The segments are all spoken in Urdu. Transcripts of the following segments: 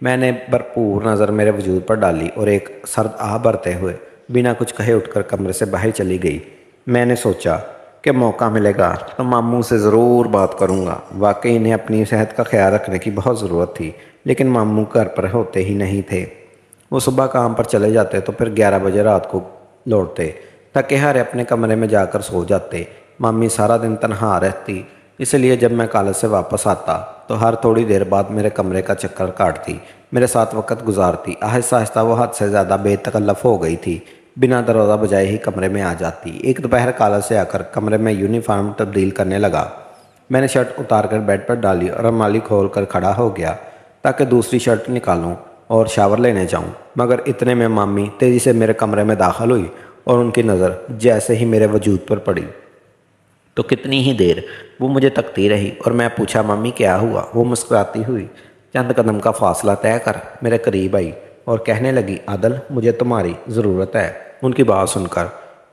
میں نے بھرپور نظر میرے وجود پر ڈالی اور ایک سرد آہ بھرتے ہوئے بنا کچھ کہے اٹھ کر کمرے سے باہر چلی گئی۔ میں نے سوچا کہ موقع ملے گا تو ماموں سے ضرور بات کروں گا۔ واقعی انہیں اپنی صحت کا خیال رکھنے کی بہت ضرورت تھی، لیکن ماموں گھر پر ہوتے ہی نہیں تھے۔ وہ صبح کام پر چلے جاتے تو پھر 11 بجے رات کو لوٹتے، تاکہ ہر اپنے کمرے میں جا کر سو جاتے۔ مامی سارا دن تنہا رہتی، اس لیے جب میں کالج سے واپس آتا تو ہر تھوڑی دیر بعد میرے کمرے کا چکر کاٹتی، میرے ساتھ وقت گزارتی۔ آہستہ آہستہ وہ حد سے زیادہ بے تکلف ہو گئی تھی، بنا دروازہ بجائے ہی کمرے میں آ جاتی۔ ایک دوپہر کالج سے آ کر کمرے میں یونیفارم تبدیل کرنے لگا۔ میں نے شرٹ اتار کر بیڈ پر ڈالی اور الماری کھول کر کھڑا ہو گیا تاکہ دوسری شرٹ نکالوں اور شاور لینے جاؤں، مگر اتنے میں مامی تیزی سے میرے کمرے میں داخل ہوئی اور ان کی نظر جیسے ہی میرے وجود پر پڑی تو کتنی ہی دیر وہ مجھے تکتی رہی، اور میں پوچھا مامی کیا ہوا؟ وہ مسکراتی ہوئی چند قدم کا فاصلہ طے کر میرے قریب آئی اور کہنے لگی، عادل مجھے تمہاری ضرورت ہے۔ ان کی بات سن کر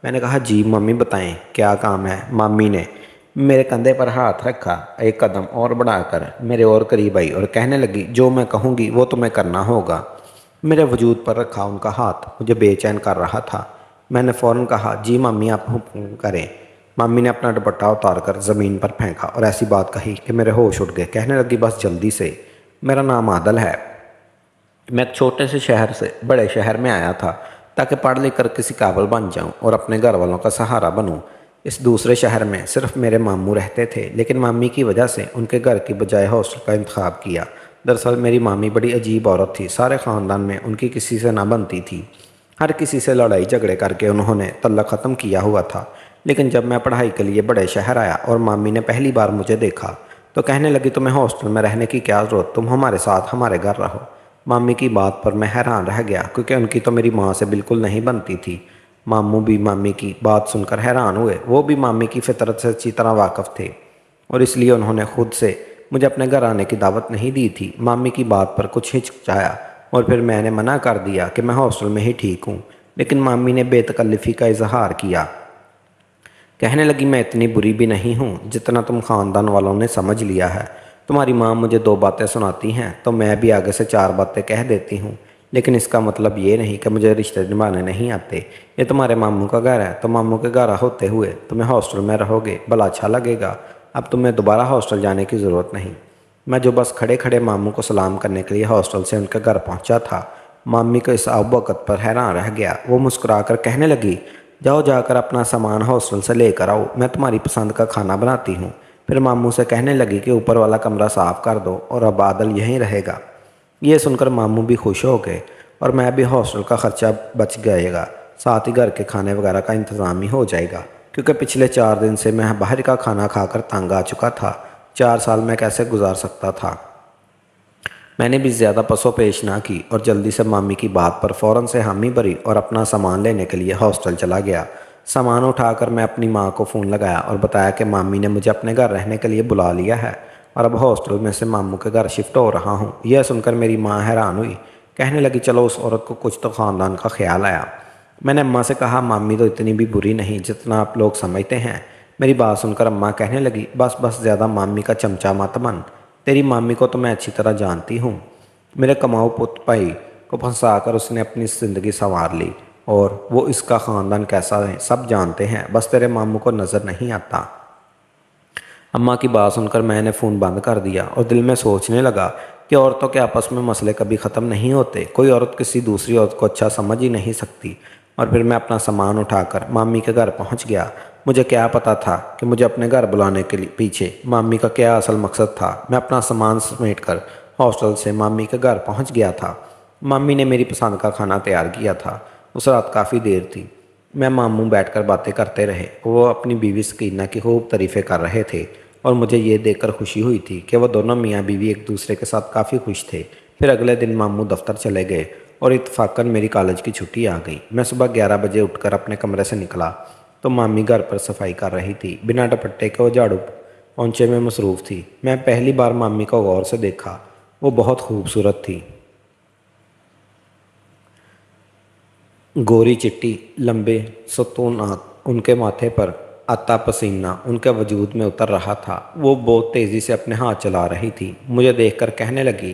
میں نے کہا، جی ممی بتائیں کیا کام ہے؟ مامی نے میرے کندھے پر ہاتھ رکھا، ایک قدم اور بڑھا کر میرے اور قریب آئی اور کہنے لگی، جو میں کہوں گی وہ تمہیں کرنا ہوگا۔ میرے وجود پر رکھا ان کا ہاتھ مجھے بے چین کر رہا تھا۔ میں نے فوراً کہا، جی مامی آپ حکم کریں۔ مامی نے اپنا دوپٹہ اتار کر زمین پر پھینکا اور ایسی بات کہی کہ میرے ہوش اٹھ گئے۔ کہنے لگی، بس جلدی سے، میرا نام عادل ہے، میں ایک چھوٹے سے شہر سے بڑے شہر میں آیا تھا تاکہ پڑھ لکھ کر کسی قابل بن جاؤں اور اپنے گھر والوں کا سہارا بنوں۔ اس دوسرے شہر میں صرف میرے ماموں رہتے تھے، لیکن مامی کی وجہ سے ان کے گھر کی بجائے ہاسٹل کا انتخاب کیا۔ دراصل میری مامی بڑی عجیب عورت تھی، سارے خاندان میں ان کی کسی سے نہ بنتی تھی، ہر کسی سے لڑائی جھگڑے کر کے انہوں نے تعلق ختم کیا ہوا تھا۔ لیکن جب میں پڑھائی کے لیے بڑے شہر آیا اور مامی نے پہلی بار مجھے دیکھا تو کہنے لگی، تمہیں ہاسٹل میں رہنے کی کیا ضرورت، تم ہمارے ساتھ ہمارے گھر رہو۔ مامی کی بات پر میں حیران رہ گیا، کیونکہ ان کی تو میری ماں سے بالکل نہیں بنتی تھی۔ ماموں بھی مامی کی بات سن کر حیران ہوئے، وہ بھی مامی کی فطرت سے اچھی طرح واقف تھے اور اس لیے انہوں نے خود سے مجھے اپنے گھر آنے کی دعوت نہیں دی تھی۔ مامی کی بات پر کچھ ہچکچایا اور پھر میں نے منع کر دیا کہ میں ہاسٹل میں ہی ٹھیک ہوں، لیکن مامی نے بے تکلفی کا اظہار کیا۔ کہنے لگی، میں اتنی بری بھی نہیں ہوں جتنا تم خاندان والوں نے سمجھ لیا ہے۔ تمہاری ماں مجھے 2 باتیں سناتی ہیں تو میں بھی آگے سے 4 باتیں کہہ دیتی ہوں، لیکن اس کا مطلب یہ نہیں کہ مجھے رشتے نبھانے نہیں آتے۔ یہ تمہارے ماموں کا گھر ہے، تو ماموں کے گھر ہوتے ہوئے تمہیں ہاسٹل میں رہو گے، بھلا اچھا لگے گا؟ اب تمہیں دوبارہ ہاسٹل جانے کی ضرورت نہیں۔ میں جو بس کھڑے کھڑے ماموں کو سلام کرنے کے لیے ہاسٹل سے ان کے گھر پہنچا تھا، مامی کو اس آب وقت پر حیران رہ گیا۔ وہ مسکرا کر کہنے لگی، جاؤ جا کر اپنا سامان ہاسٹل سے لے کر آؤ، میں تمہاری پسند کا کھانا بناتی ہوں۔ پھر ماموں سے کہنے لگی کہ اوپر والا کمرہ صاف کر دو اور اب عادل یہیں رہے گا۔ یہ سن کر ماموں بھی خوش ہو گئے اور میں بھی ہاسٹل کا خرچہ بچ جائے گا، ساتھ ہی گھر کے کھانے وغیرہ کا انتظام ہی ہو جائے گا، کیونکہ پچھلے 4 دن سے میں باہر کا کھانا کھا کر تنگ آ چکا تھا۔ 4 سال میں کیسے گزار سکتا تھا؟ میں نے بھی زیادہ پس و پیش نہ کی اور جلدی سے مامی کی بات پر فوراً سے حامی بھری اور اپنا سامان لینے کے لیے ہاسٹل چلا گیا۔ سامان اٹھا کر میں اپنی ماں کو فون لگایا اور بتایا کہ مامی نے مجھے اپنے گھر رہنے کے لیے بلا لیا ہے اور اب ہاسٹل میں سے ماموں کے گھر شفٹ ہو رہا ہوں۔ یہ سن کر میری ماں حیران ہوئی، کہنے لگی، چلو اس عورت کو کچھ تو خاندان کا خیال آیا۔ میں نے اماں سے کہا، مامی تو اتنی بھی بری نہیں جتنا آپ لوگ سمجھتے ہیں۔ میری بات سن کر اماں کہنے لگی، بس بس زیادہ مامی کا چمچہ مت بن، تیری مامی کو تو میں اچھی طرح جانتی ہوں۔ میرے کماؤ پت بھائی کو پھنسا کر اس نے اپنی زندگی سنوار لی اور وہ اس کا خاندان کیسا ہے سب جانتے ہیں، بس تیرے ماموں کو نظر نہیں آتا۔ اماں کی بات سن کر میں نے فون بند کر دیا اور دل میں سوچنے لگا کہ عورتوں کے آپس میں مسئلے کبھی ختم نہیں ہوتے، کوئی عورت کسی دوسری عورت کو اچھا سمجھ ہی نہیں سکتی۔ اور پھر میں اپنا سامان اٹھا کر مامی کے گھر پہنچ گیا۔ مجھے کیا پتا تھا کہ مجھے اپنے گھر بلانے کے پیچھے مامی کا کیا اصل مقصد تھا۔ میں اپنا سامان سمیٹ کر ہاسٹل سے مامی کے گھر پہنچ گیا تھا۔ مامی نے میری پسند کا کھانا تیار کیا تھا۔ اس رات کافی دیر تھی، میں ماموں بیٹھ کر باتیں کرتے رہے، وہ اپنی بیوی سکینہ کی خوب تعریفیں کر رہے تھے اور مجھے یہ دیکھ کر خوشی ہوئی تھی کہ وہ دونوں میاں بیوی ایک دوسرے کے ساتھ کافی خوش تھے۔ پھر اگلے دن ماموں دفتر چلے گئے اور اتفاقاً میری کالج کی چھٹی آ گئی۔ میں صبح 11 بجے اٹھ کر اپنے کمرے سے نکلا تو مامی گھر پر صفائی کر رہی تھی، بنا دوپٹے کے وہ جھاڑو پونچھے میں مصروف تھی۔ میں پہلی بار مامی کو غور سے دیکھا، وہ بہت خوبصورت تھی، گوری چٹی، لمبے ستونات ان کے ماتھے پر، آتا پسینہ ان کے وجود میں اتر رہا تھا۔ وہ بہت تیزی سے اپنے ہاتھ چلا رہی تھی، مجھے دیکھ کر کہنے لگی،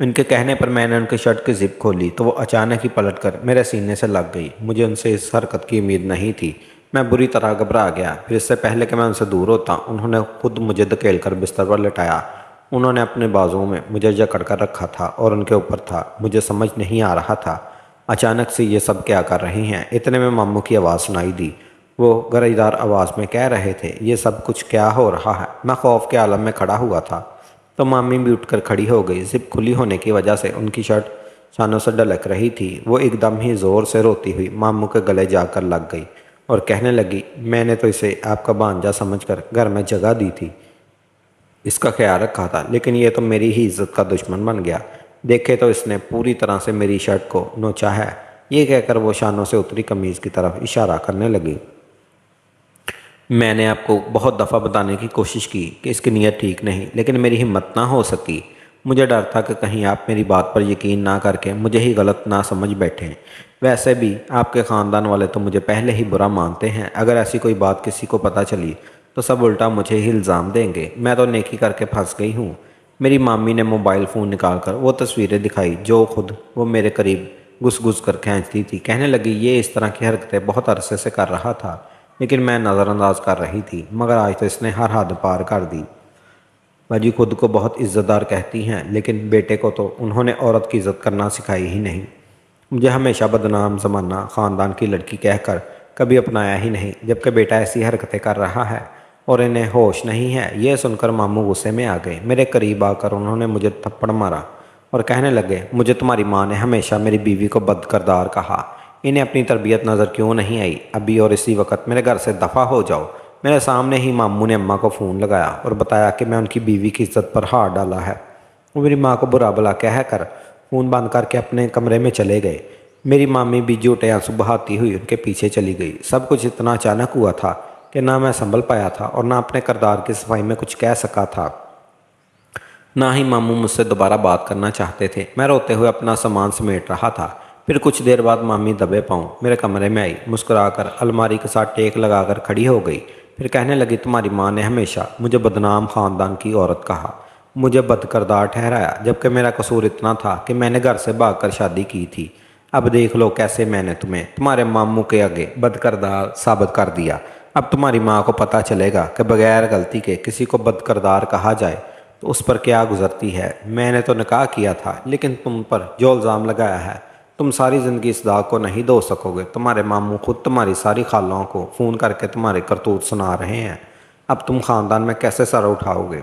ان کے کہنے پر میں نے ان کی شرٹ کی زپ کھولی تو وہ اچانک ہی پلٹ کر میرے سینے سے لگ گئی۔ مجھے ان سے اس حرکت کی امید نہیں تھی۔ میں بری طرح گھبرا گیا۔ پھر اس سے پہلے کہ میں ان سے دور ہوتا انہوں نے خود مجھے دھکیل کر بستر پر لٹایا۔ انہوں نے اپنے بازوؤں میں مجھے جکڑ کر رکھا تھا اور ان کے اوپر تھا۔ مجھے سمجھ نہیں آ رہا تھا اچانک سے یہ سب کیا کر رہی ہیں۔ اتنے میں ماموں کی آواز سنائی دی۔ وہ گرجدار آواز میں کہہ رہے تھے، یہ سب کچھ کیا ہو رہا ہے؟ میں خوف کے عالم میں کھڑا ہوا تھا تو مامی بھی اٹھ کر کھڑی ہو گئی۔ زپ کھلی ہونے کی وجہ سے ان کی شرٹ شانوں سے ڈھلک رہی تھی۔ وہ ایک دم ہی زور سے روتی ہوئی ماموں کے گلے جا کر لگ گئی اور کہنے لگی، میں نے تو اسے آپ کا بھانجا سمجھ کر گھر میں جگہ دی تھی، اس کا خیال رکھا تھا، لیکن یہ تو میری ہی عزت کا دشمن بن گیا۔ دیکھے تو اس نے پوری طرح سے میری شرٹ کو نوچا ہے۔ یہ کہہ کر وہ شانوں سے اتری قمیض کی طرف اشارہ کرنے لگی۔ میں نے آپ کو بہت دفعہ بتانے کی کوشش کی کہ اس کی نیت ٹھیک نہیں، لیکن میری ہمت نہ ہو سکی۔ مجھے ڈر تھا کہ کہیں آپ میری بات پر یقین نہ کر کے مجھے ہی غلط نہ سمجھ بیٹھیں۔ ویسے بھی آپ کے خاندان والے تو مجھے پہلے ہی برا مانتے ہیں۔ اگر ایسی کوئی بات کسی کو پتہ چلی تو سب الٹا مجھے ہی الزام دیں گے۔ میں تو نیکی کر کے پھنس گئی ہوں۔ میری مامی نے موبائل فون نکال کر وہ تصویریں دکھائی جو خود وہ میرے قریب گھس گھس کر کھینچتی تھی۔ کہنے لگی، یہ اس طرح کی حرکتیں بہت عرصے سے کر رہا تھا، لیکن میں نظر انداز کر رہی تھی، مگر آج تو اس نے ہر حد پار کر دی۔ باجی خود کو بہت عزت دار کہتی ہیں، لیکن بیٹے کو تو انہوں نے عورت کی عزت کرنا سکھائی ہی نہیں۔ مجھے ہمیشہ بدنام زمانہ خاندان کی لڑکی کہہ کر کبھی اپنایا ہی نہیں، جبکہ بیٹا ایسی حرکتیں کر رہا ہے اور انہیں ہوش نہیں ہے۔ یہ سن کر ماموں غصے میں آ گئے۔ میرے قریب آ کر انہوں نے مجھے تھپڑ مارا اور کہنے لگے، مجھے تمہاری ماں نے ہمیشہ میری بیوی کو بد کردار کہا، انہیں اپنی تربیت نظر کیوں نہیں آئی؟ ابھی اور اسی وقت میرے گھر سے دفع ہو جاؤ۔ میرے سامنے ہی ماموں نے اماں کو فون لگایا اور بتایا کہ میں ان کی بیوی کی عزت پر ہاتھ ڈالا ہے۔ وہ میری ماں کو برا بھلا کہہ کر فون بند کر کے اپنے کمرے میں چلے گئے۔ میری مامی بھی جھوٹے آنسو بہاتی ہوئی ان کے پیچھے چلی گئی۔ سب کچھ اتنا اچانک ہوا تھا کہ نہ میں سنبھل پایا تھا اور نہ اپنے کردار کی صفائی میں کچھ کہہ سکا تھا۔ نہ ہی ماموں مجھ سے دوبارہ بات کرنا چاہتے تھے۔ میں روتے ہوئے اپنا سامان سمیٹ رہا تھا۔ پھر کچھ دیر بعد مامی دبے پاؤں میرے کمرے میں آئی، مسکرا کر الماری کے ساتھ ٹیک لگا کر کھڑی ہو گئی۔ پھر کہنے لگی، تمہاری ماں نے ہمیشہ مجھے بدنام خاندان کی عورت کہا، مجھے بد کردار ٹھہرایا، جبکہ میرا قصور اتنا تھا کہ میں نے گھر سے بھاگ کر شادی کی تھی۔ اب دیکھ لو کیسے میں نے تمہیں تمہارے ماموں کے آگے بد کردار ثابت کر دیا۔ اب تمہاری ماں کو پتہ چلے گا کہ بغیر غلطی کے کسی کو بد کردار کہا جائے تو اس پر کیا گزرتی ہے۔ میں نے تو نکاح کیا تھا، لیکن تم پر جو الزام لگایا ہے تم ساری زندگی اس داغ کو نہیں دھو سکو گے۔ تمہارے ماموں خود تمہاری ساری خالوں کو فون کر کے تمہارے کرتوت سنا رہے ہیں۔ اب تم خاندان میں کیسے سر اٹھاؤ گے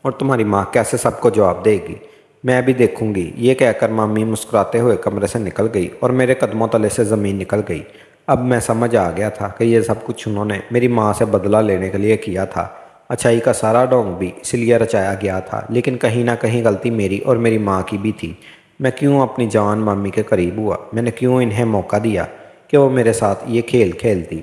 اور تمہاری ماں کیسے سب کو جواب دے گی؟ میں بھی دیکھوں گی۔ یہ کہہ کر مامی مسکراتے ہوئے کمرے سے نکل گئی اور میرے قدموں تلے سے زمین نکل گئی۔ اب میں سمجھ آ گیا تھا کہ یہ سب کچھ انہوں نے میری ماں سے بدلہ لینے کے لیے کیا تھا۔ اچھائی کا سارا ڈھونگ بھی اس لیے رچایا گیا تھا، لیکن کہیں نہ کہیں غلطی میری اور میری ماں کی بھی تھی۔ میں کیوں اپنی جان مامی کے قریب ہوا؟ میں نے کیوں انہیں موقع دیا کہ وہ میرے ساتھ یہ کھیل کھیلتی؟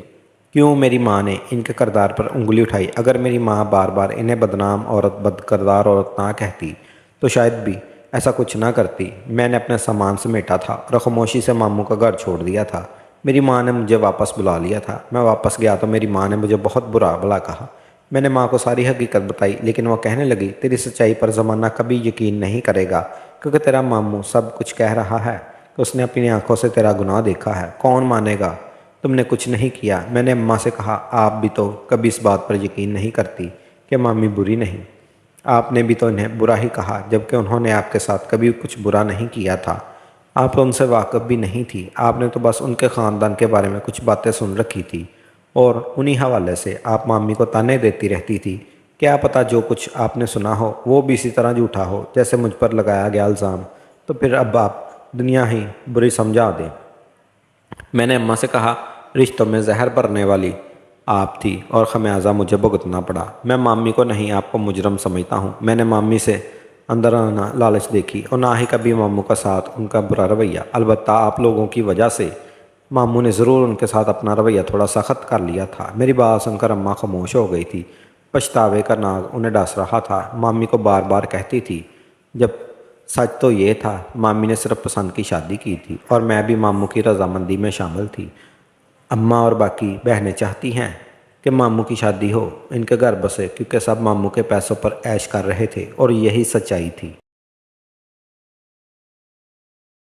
کیوں میری ماں نے ان کے کردار پر انگلی اٹھائی؟ اگر میری ماں بار بار انہیں بدنام عورت، بد کردار عورت نہ کہتی تو شاید بھی ایسا کچھ نہ کرتی۔ میں نے اپنا سامان سمیٹا تھا اور خاموشی سے ماموں کا گھر چھوڑ دیا تھا۔ میری ماں نے مجھے واپس بلا لیا تھا۔ میں واپس گیا تو میری ماں نے مجھے بہت برا بھلا کہا۔ میں نے ماں کو ساری حقیقت بتائی، لیکن وہ کہنے لگی، تیری سچائی پر زمانہ کبھی یقین نہیں کرے گا، کیونکہ تیرا ماموں سب کچھ کہہ رہا ہے کہ اس نے اپنی آنکھوں سے تیرا گناہ دیکھا ہے۔ کون مانے گا؟ تم نے کچھ نہیں کیا۔ میں نے اماں سے کہا، آپ بھی تو کبھی اس بات پر یقین نہیں کرتی کہ مامی بری نہیں۔ آپ نے بھی تو انہیں برا ہی کہا، جبکہ انہوں نے آپ کے ساتھ کبھی کچھ برا نہیں کیا تھا۔ آپ تو ان سے واقف بھی نہیں تھی۔ آپ نے تو بس ان کے خاندان کے بارے میں کچھ باتیں سن رکھی تھی اور انہی حوالے سے آپ مامی کو تانے دیتی رہتی تھی۔ کیا پتہ جو کچھ آپ نے سنا ہو وہ بھی اسی طرح جھوٹا ہو جیسے مجھ پر لگایا گیا الزام، تو پھر اب آپ دنیا ہی بری سمجھا دیں۔ میں نے اماں سے کہا، رشتوں میں زہر بھرنے والی آپ تھی اور خمیازہ مجھے بھگتنا پڑا۔ میں مامی کو نہیں، آپ کو مجرم سمجھتا ہوں۔ میں نے مامی سے اندرانہ لالچ دیکھی اور نہ ہی کبھی ماموں کا ساتھ ان کا برا رویہ۔ البتہ آپ لوگوں کی وجہ سے ماموں نے ضرور ان کے ساتھ اپنا رویہ تھوڑا سخت کر لیا تھا۔ میری بات سن کر اماں خاموش ہو گئی تھی۔ پچھتاوے کا ناگ انہیں ڈس رہا تھا۔ مامی کو بار بار کہتی تھی، جب سچ تو یہ تھا مامی نے صرف پسند کی شادی کی تھی اور میں بھی ماموں کی رضامندی میں شامل تھی۔ اماں اور باقی بہنیں چاہتی ہیں کہ ماموں کی شادی ہو، ان کے گھر بسے، کیونکہ سب ماموں کے پیسوں پر عیش کر رہے تھے اور یہی سچائی تھی۔